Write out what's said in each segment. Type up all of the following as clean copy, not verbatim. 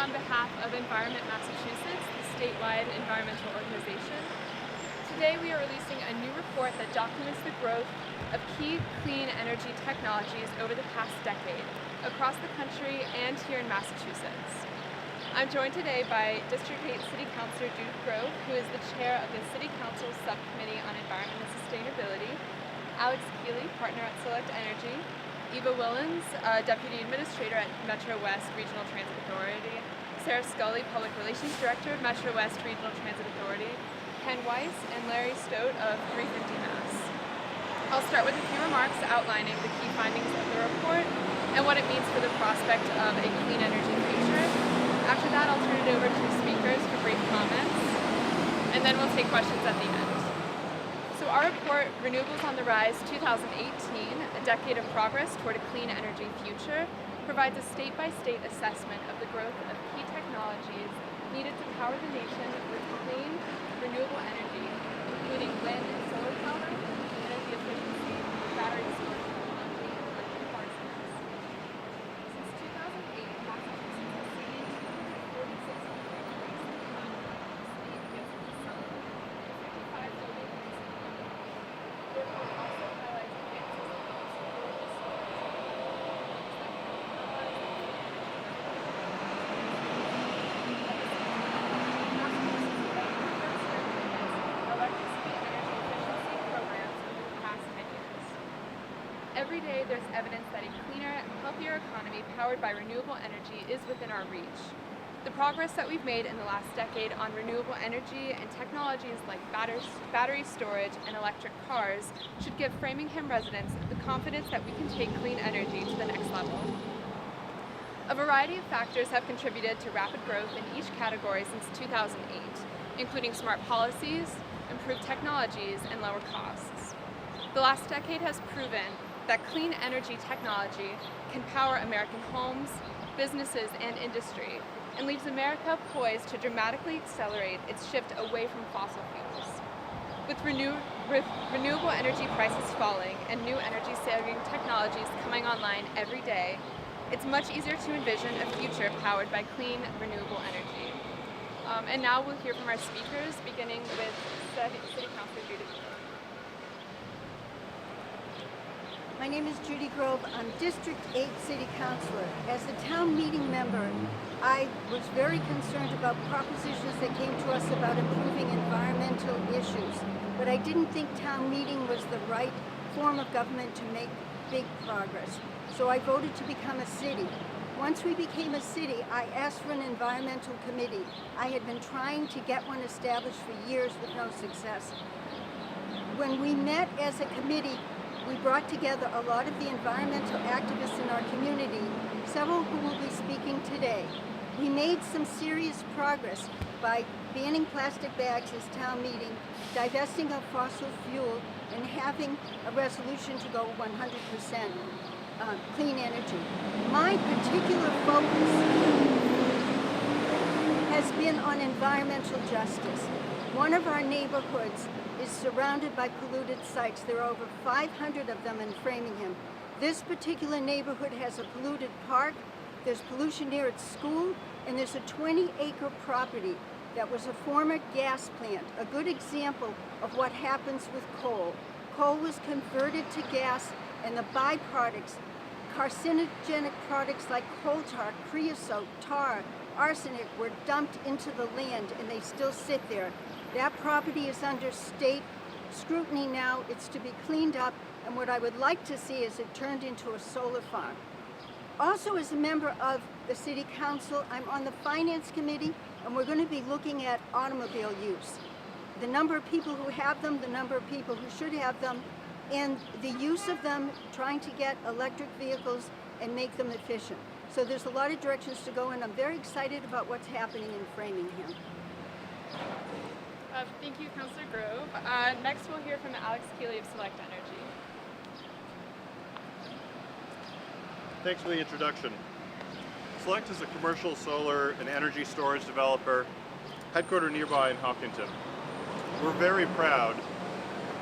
on behalf of Environment Massachusetts, the statewide environmental organization. Today we are releasing a new report that documents the growth of key clean energy technologies over the past decade across the country and here in Massachusetts. I'm joined today by District 8 City Councilor Judith Grove, who is the chair of the City Council Subcommittee on Environment and Sustainability, Alex Keeley, partner at Select Energy, Eva Willens, Deputy Administrator at Metro West Regional Transit Authority, Sarah Scully, Public Relations Director of Metro West Regional Transit Authority, Ken Weiss, and Larry Stote of 350 Mass. I'll start with a few remarks outlining the key findings of the report and what it means for the prospect of a clean energy future. After that, I'll turn it over to speakers for brief comments, and then we'll take questions at the end. So our report, Renewables on the Rise 2018, A Decade of Progress Toward a Clean Energy Future, provides a state-by-state assessment of the growth of key technologies needed to power the nation with clean, renewable energy, including wind and solar power, energy efficiency, battery storage technology, and electric car sales. Since 2008, Massachusetts has seen a 46% increase in the amount of state gets from the sun, 55 global units. The report also highlights advances in the use of renewable Every day, there's evidence that a cleaner, healthier economy powered by renewable energy is within our reach. The progress that we've made in the last decade on renewable energy and technologies like battery storage and electric cars should give Framingham residents the confidence that we can take clean energy to the next level. A variety of factors have contributed to rapid growth in each category since 2008, including smart policies, improved technologies, and lower costs. The last decade has proven that clean energy technology can power American homes, businesses, and industry, and leaves America poised to dramatically accelerate its shift away from fossil fuels. With renewable energy prices falling and new energy-saving technologies coming online every day, it's much easier to envision a future powered by clean, renewable energy. And now we'll hear from our speakers, beginning with City Councilor Judith Grove. My name is Judy Grove. I'm District 8 City Councilor. As a town meeting member, I was very concerned about propositions that came to us about improving environmental issues, but I didn't think town meeting was the right form of government to make big progress. So I voted to become a city. Once we became a city, I asked for an environmental committee. I had been trying to get one established for years with no success. When we met as a committee, we brought together a lot of the environmental activists in our community, several who will be speaking today. We made some serious progress by banning plastic bags as town meeting, divesting of fossil fuel, and having a resolution to go 100% clean energy. My particular focus has been on environmental justice. One of our neighborhoods is surrounded by polluted sites. There are over 500 of them in Framingham. This particular neighborhood has a polluted park, there's pollution near its school, and there's a 20-acre property that was a former gas plant, a good example of what happens with coal. Coal was converted to gas, and the byproducts, carcinogenic products like coal tar, creosote, tar, arsenic, were dumped into the land, and they still sit there. That property is under state scrutiny now. It's to be cleaned up, and what I would like to see is it turned into a solar farm. Also, as a member of the City Council, I'm on the Finance Committee, and we're going to be looking at automobile use. The number of people who have them, the number of people who should have them, and the use of them, trying to get electric vehicles and make them efficient. So there's a lot of directions to go in. I'm very excited about what's happening in Framingham. Thank you, Councilor Grove. Next, we'll hear from Alex Keeley of Select Energy. Thanks for the introduction. Select is a commercial solar and energy storage developer headquartered nearby in Hopkinton. We're very proud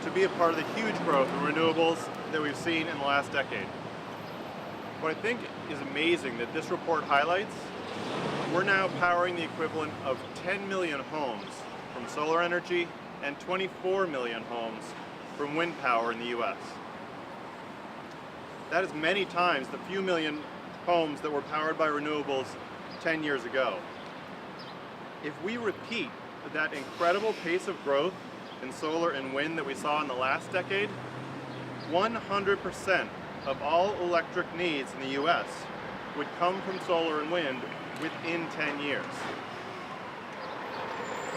to be a part of the huge growth in renewables that we've seen in the last decade. What I think is amazing that this report highlights We're now powering the equivalent of 10 million homes from solar energy and 24 million homes from wind power in the US. That is many times the few million homes that were powered by renewables 10 years ago. If we repeat that incredible pace of growth in solar and wind that we saw in the last decade, 100% of all electric needs in the US would come from solar and wind within 10 years.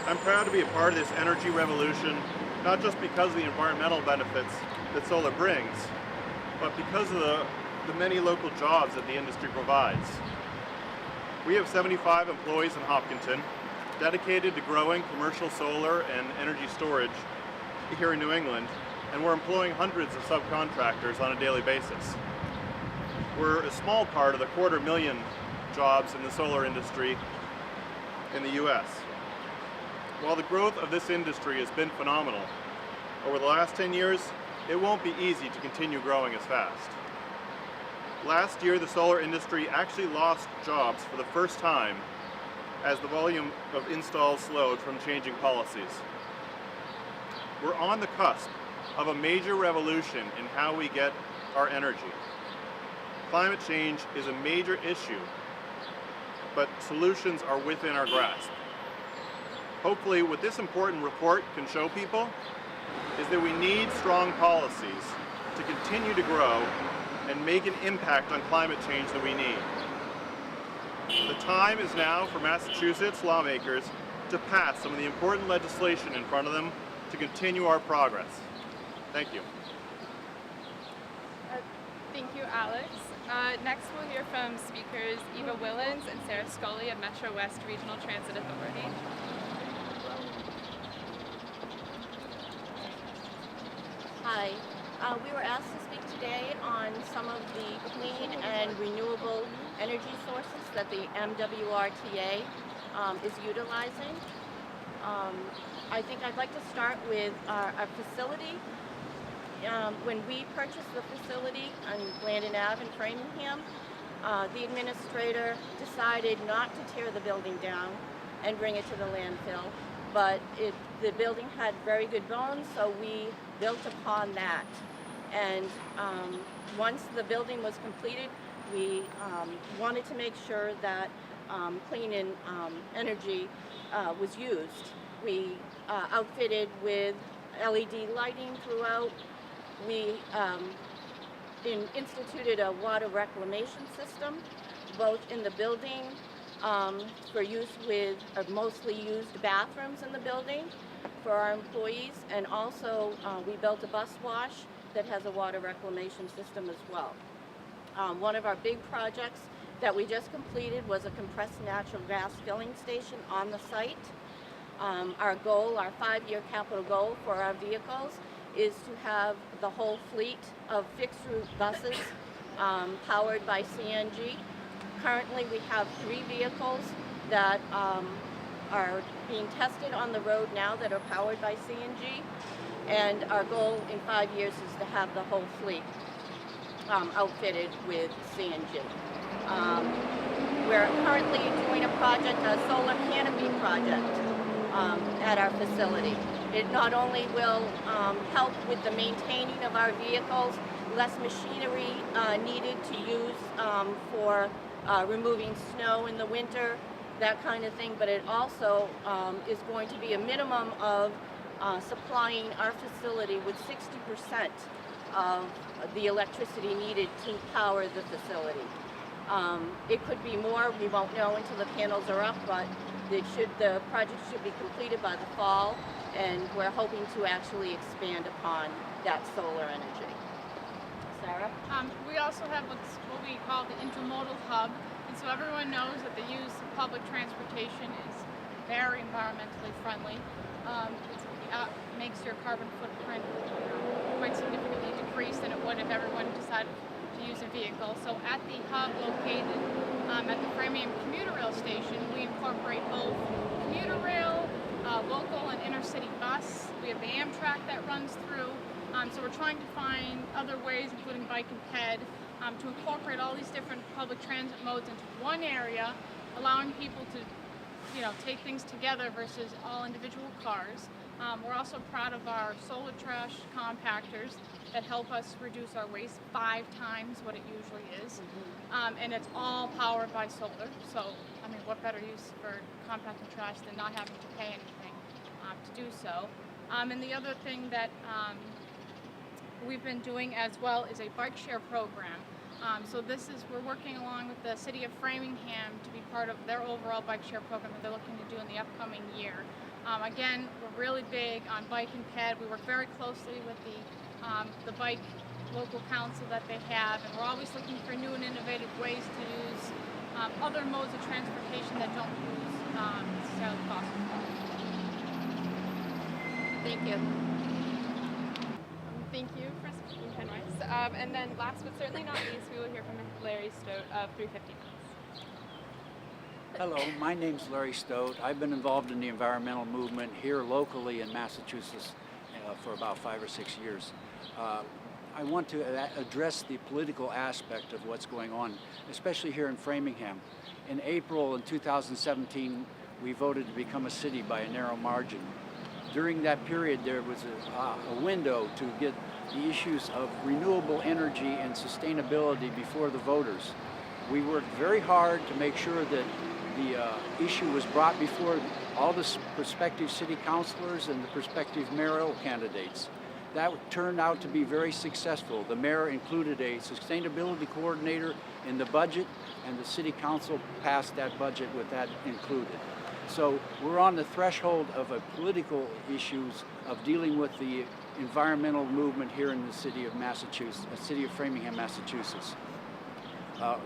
I'm proud to be a part of this energy revolution, not just because of the environmental benefits that solar brings, but because of the many local jobs that the industry provides. We have 75 employees in Hopkinton dedicated to growing commercial solar and energy storage here in New England, and we're employing hundreds of subcontractors on a daily basis. We're a small part of the 250,000 jobs in the solar industry in the US. While the growth of this industry has been phenomenal, over the last 10 years, it won't be easy to continue growing as fast. Last year, the solar industry actually lost jobs for the first time as the volume of installs slowed from changing policies. We're on the cusp of a major revolution in how we get our energy. Climate change is a major issue, but solutions are within our grasp. Hopefully, what this important report can show people is that we need strong policies to continue to grow and make an impact on climate change that we need. The time is now for Massachusetts lawmakers to pass some of the important legislation in front of them to continue our progress. Thank you. Thank you, Alex. Next we'll hear from speakers Eva Willens and Sarah Scully of Metro West Regional Transit Authority. Hi. We were asked to speak today on some of the clean and renewable energy sources that the MWRTA is utilizing. I think I'd like to start with our facility. When we purchased the facility on Landon Ave in Framingham, the administrator decided not to tear the building down and bring it to the landfill, but the building had very good bones, so we built upon that. And once the building was completed, we wanted to make sure that clean energy was used. We outfitted with LED lighting throughout. We instituted a water reclamation system, both in the building for use with mostly used bathrooms in the building for our employees, and also we built a bus wash that has a water reclamation system as well. One of our big projects that we just completed was a compressed natural gas filling station on the site. Our goal, our 5-year capital goal for our vehicles is to have the whole fleet of fixed route buses powered by CNG. Currently we have 3 vehicles that are being tested on the road now that are powered by CNG, and our goal in 5 years is to have the whole fleet outfitted with CNG. We're currently doing a project, a solar canopy project at our facility. It not only will help with the maintaining of our vehicles, less machinery needed to use for removing snow in the winter, that kind of thing, but it also is going to be a minimum of supplying our facility with 60% of the electricity needed to power the facility. It could be more, we won't know until the panels are up, but the project should be completed by the fall, and we're hoping to actually expand upon that solar energy. Sarah? We also have what we call the intermodal hub, and so everyone knows that the use of public transportation is very environmentally friendly. It makes your carbon footprint quite significantly decreased than it would if everyone decided to use a vehicle. So at the hub located at the Framingham commuter rail station, we incorporate both commuter rail, local and intercity bus. We have the Amtrak that runs through. So we're trying to find other ways, including bike and ped, to incorporate all these different public transit modes into one area allowing people to, take things together versus all individual cars. We're also proud of our solar trash compactors that help us reduce our waste 5 times what it usually is. And it's all powered by solar. So, what better use for compacting trash than not having to pay anything to do so? And the other thing that we've been doing as well is a bike share program. So we're working along with the City of Framingham to be part of their overall bike share program that they're looking to do in the upcoming year. Again, we're really big on bike and ped. We work very closely with the bike local council that they have, and we're always looking for new and innovative ways to use other modes of transportation that don't use necessarily fossil fuels. Thank you. Thank you for speaking, Ken Weiss. And then last but certainly not least, we will hear from Larry Stote of 350 Minutes. Hello, my name's Larry Stote. I've been involved in the environmental movement here locally in Massachusetts for about 5 or 6 years. I want to address the political aspect of what's going on, especially here in Framingham. In April in 2017, we voted to become a city by a narrow margin. During that period, there was a window to get the issues of renewable energy and sustainability before the voters. We worked very hard to make sure that the issue was brought before all the prospective city councilors and the prospective mayoral candidates. That turned out to be very successful. The mayor included a sustainability coordinator in the budget, and the city council passed that budget with that included. So we're on the threshold of a political issues of dealing with the environmental movement here in the city of Massachusetts, city of Framingham, Massachusetts.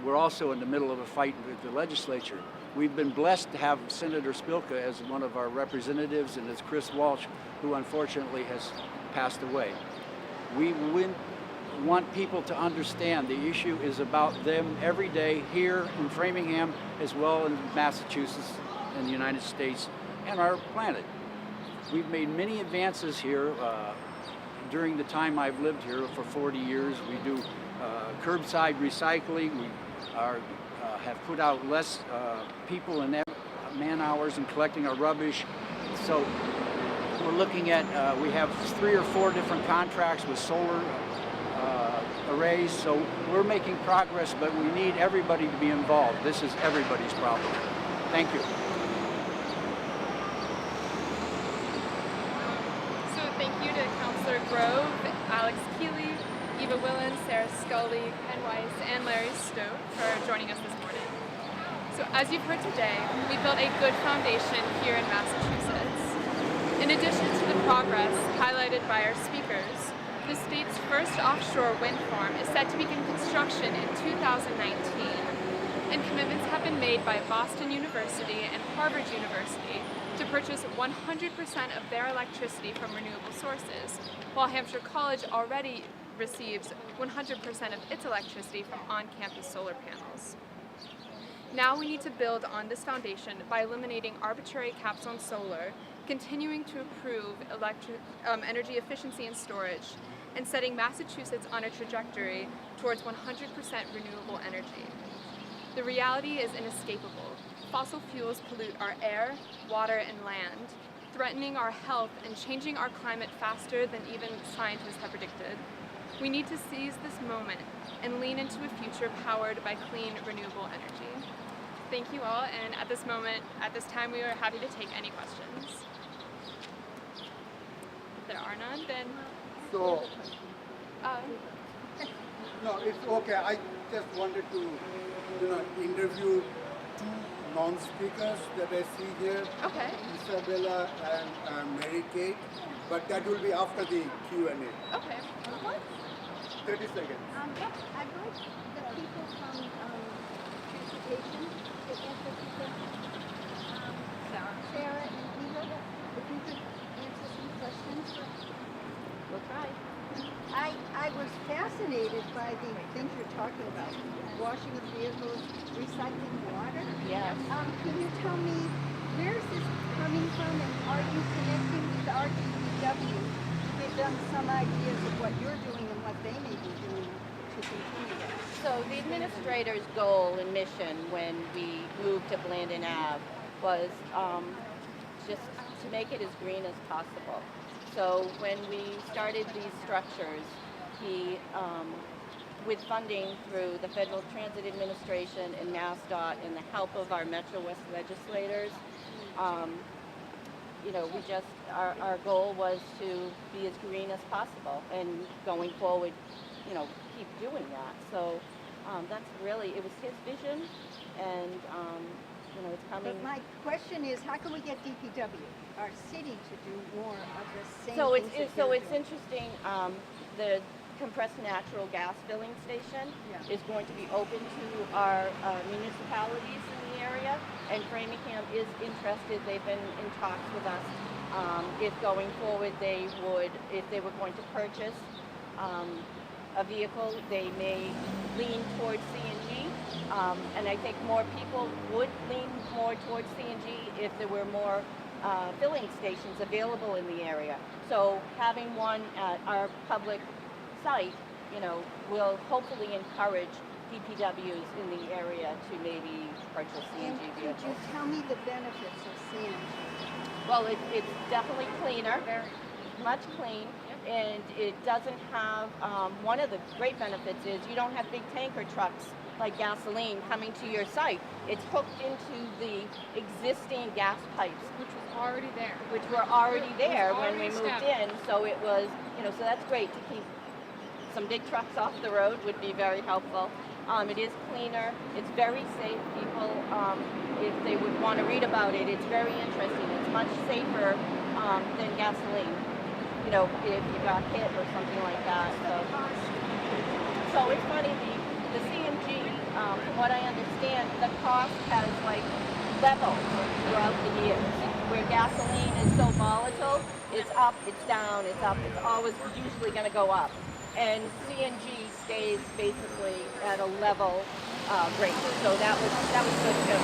We're also in the middle of a fight with the legislature. We've been blessed to have Senator Spilka as one of our representatives, and as Chris Walsh, who unfortunately has passed away. We want people to understand the issue is about them every day here in Framingham, as well in Massachusetts and the United States and our planet. We've made many advances here during the time I've lived here for 40 years. We do curbside recycling. We have put out less people and man hours in collecting our rubbish. So we're looking at, we have 3 or 4 different contracts with solar arrays. So we're making progress, but we need everybody to be involved. This is everybody's problem. Thank you. So thank you to Councillor Grove, Alex Keeley, Eva Willens, Sarah Scully, Ken Weiss, and Larry Stote for joining us this morning. So as you've heard today, we built a good foundation here in Massachusetts. In addition to the progress highlighted by our speakers, the state's first offshore wind farm is set to begin construction in 2019, and commitments have been made by Boston University and Harvard University to purchase 100% of their electricity from renewable sources, while Hampshire College already receives 100% of its electricity from on-campus solar panels. Now we need to build on this foundation by eliminating arbitrary caps on solar, continuing to improve energy efficiency and storage, and setting Massachusetts on a trajectory towards 100% renewable energy. The reality is inescapable. Fossil fuels pollute our air, water, and land, threatening our health and changing our climate faster than even scientists have predicted. We need to seize this moment and lean into a future powered by clean, renewable energy. Thank you all, and at this time, we are happy to take any questions. If there are none, then... So, no, it's okay. I just wanted to, interview 2 non-speakers that I see here. Okay. Isabella and Mary Kate, but that will be after the Q&A. Okay. 30 seconds. I'd like the people from transportation to answer 2 questions. Sarah and Eva, if you could answer some questions. We'll try. I was fascinated by the things you're talking about. Washing of vehicles, recycling water. Yes. Can you tell me, where is this coming from, and are you connecting with RTW to give them some ideas of what you're doing and what they may be doing to continue that? So the administrator's goal and mission when we moved to Blandon Ave was just to make it as green as possible. So when we started these structures, he, with funding through the Federal Transit Administration and MassDOT and the help of our Metro West legislators, you know, we just, our goal was to be as green as possible, and going forward, you know, keep doing that. So that's really, it was his vision, and you know, it's coming. But my question is, how can we get DPW, our city, to do more of the same So things it's that you're doing? interesting. The compressed natural gas filling station is going to be open to our municipalities in the area, and Framingham is interested. They've been in talks with us. If going forward they would, if they were going to purchase a vehicle, they may lean towards CNG, and I think more people would lean more towards CNG if there were more filling stations available in the area. So having one at our public site, you know, will hopefully encourage DPWs in the area to maybe purchase And CNG could you vehicles. tell me the benefits of CNG? Well, it's definitely cleaner, much clean, and it doesn't have, one of the great benefits is you don't have big tanker trucks like gasoline coming to your site. It's hooked into the existing gas pipes, Which was already there. which were already there when we already moved established. in, so it was, you know, so that's great to keep some big trucks off the road would be very helpful. It is cleaner, it's very safe. People, if they would want to read about it, it's very interesting. It's much safer than gasoline, you know, if you got hit or something like that. So it's funny, the CNG, from what I understand, the cost has like leveled throughout the years. Where gasoline is so volatile, it's up, it's down, it's up, it's always usually going to go up. And CNG stays basically at a level rate, so that was good too.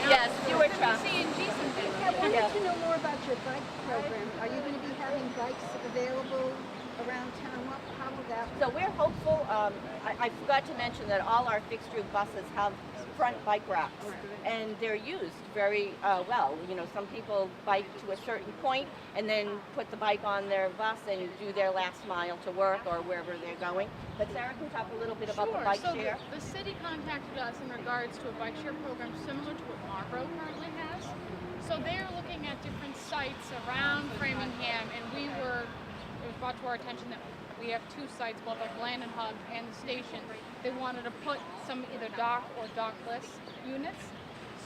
Yes, fewer trucks. CNG something. I wanted Yeah. to know more about your bike program. Are you going to be having bikes available around town? How will that work? So we're hopeful. I forgot to mention that all our fixed-route buses have front bike racks, and they're used very well. You know, some people bike to a certain point and then put the bike on their bus and do their last mile to work or wherever they're going. But Sarah can talk a little bit about the bike so share. The city contacted us in regards to a bike share program similar to what Marlboro currently has. So they're looking at different sites around Framingham, and it was brought to our attention that we have two sites, both our Blandon Hub and the station. They wanted to put some either dock or dockless units.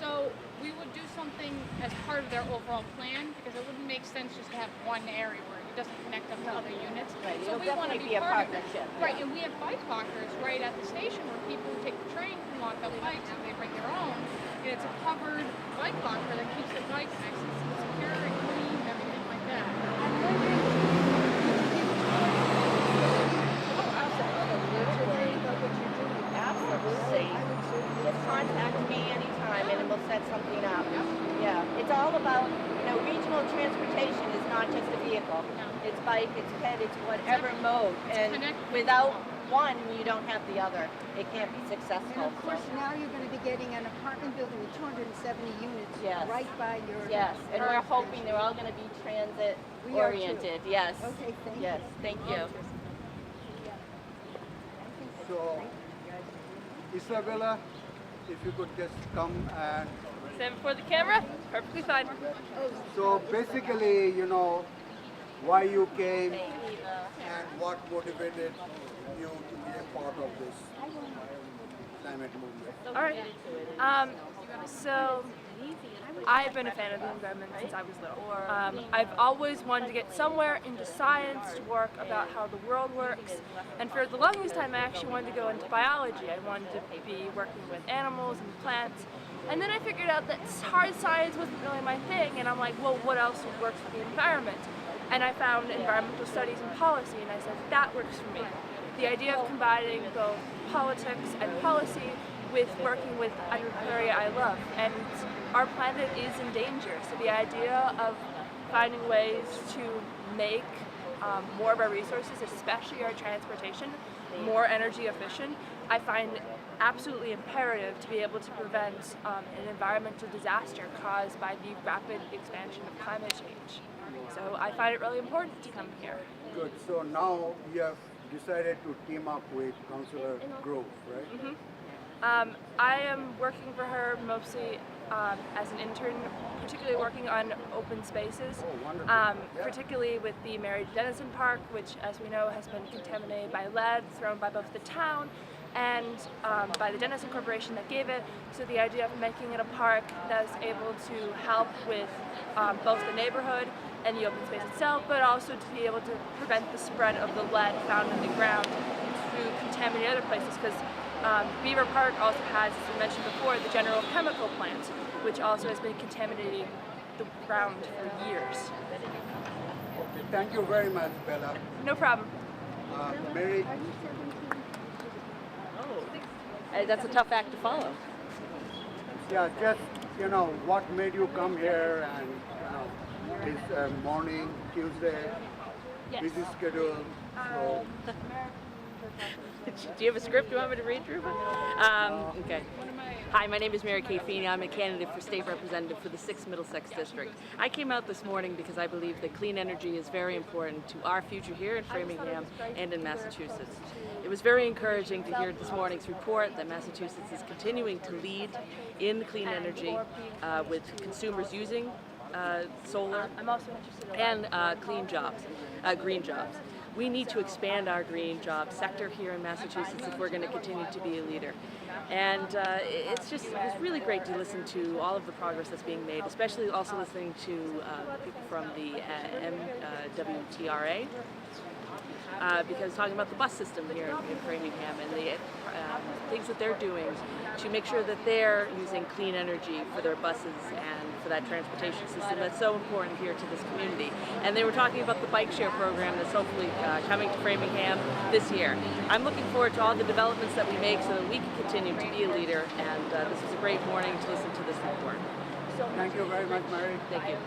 So we would do something as part of their overall plan, because it wouldn't make sense just to have one area where it doesn't connect up to other units. Right, So it'll we want to definitely be be a part of it. partnership, Right, yeah. and we have bike lockers right at the station where people who take the train can lock up bikes if they bring their own. And it's a covered bike locker that keeps the bike nice and secure and clean and everything like that. Absolutely. Just contact me anytime and we'll set something up. Yeah. It's all about, you know, regional transportation is not just a vehicle. It's bike, it's ped, it's whatever mode. And connected. without one, you don't have the other. It can't be And successful. of course, now you're going to be getting an apartment building with 270 units Yes. right by your Yes, and we're current hoping station. they're all going to be transit We are too. oriented. Yes. Okay, thank Yes, you. thank you. So, Isabella, if you could just come and Stand before the camera? Perfectly fine. so basically, you know, why you came and what motivated you to be a part of this climate movement. All right. So I've been a fan of the environment since I was little. I've always wanted to get somewhere into science to work about how the world works. And for the longest time, I actually wanted to go into biology. I wanted to be working with animals and plants. And then I figured out that hard science wasn't really my thing. And I'm like, well, what else works for the environment? And I found environmental studies and policy, and I said, that works for me. The idea of combining both politics and policy with working with an area I love. And our planet is in danger, so the idea of finding ways to make more of our resources, especially our transportation, more energy efficient, I find absolutely imperative to be able to prevent an environmental disaster caused by the rapid expansion of climate change. So I find it really important to come here. Good. So now you have decided to team up with Councillor Grove, right? I am working for her mostly as an intern, particularly working on open spaces, Oh, wonderful. Yeah. particularly with the Mary Dennison Park, which, as we know, has been contaminated by lead thrown by both the town and by the Dennison Corporation that gave it. So the idea of making it a park that's able to help with both the neighborhood and the open space itself, but also to be able to prevent the spread of the lead found in the ground to contaminate other places, because Beaver Park also has, as we mentioned before, the General Chemical Plant, which also has been contaminating the ground for years. Okay, thank you very much, Bella. No problem. Mary, That's a tough act to follow. yeah, just, what made you come here and, this morning, Tuesday, busy schedule, so, Do you have a script you want me to read through? Okay. Hi, my name is Mary Kay Feeney. I'm a candidate for state representative for the 6th Middlesex District. I came out this morning because I believe that clean energy is very important to our future here in Framingham and in Massachusetts. It was very encouraging to hear this morning's report that Massachusetts is continuing to lead in clean energy with consumers using solar and clean jobs, green jobs. We need to expand our green job sector here in Massachusetts if we're going to continue to be a leader. And it's really great to listen to all of the progress that's being made, especially also listening to people from the MWTRA, because talking about the bus system here in Framingham and the things that they're doing to make sure that they're using clean energy for their buses and for that transportation system that's so important here to this community. And they were talking about the bike share program that's hopefully coming to Framingham this year. I'm looking forward to all the developments that we make so that we can continue to be a leader, and this was a great morning to listen to this report. thank you very much, Mary. Thank you.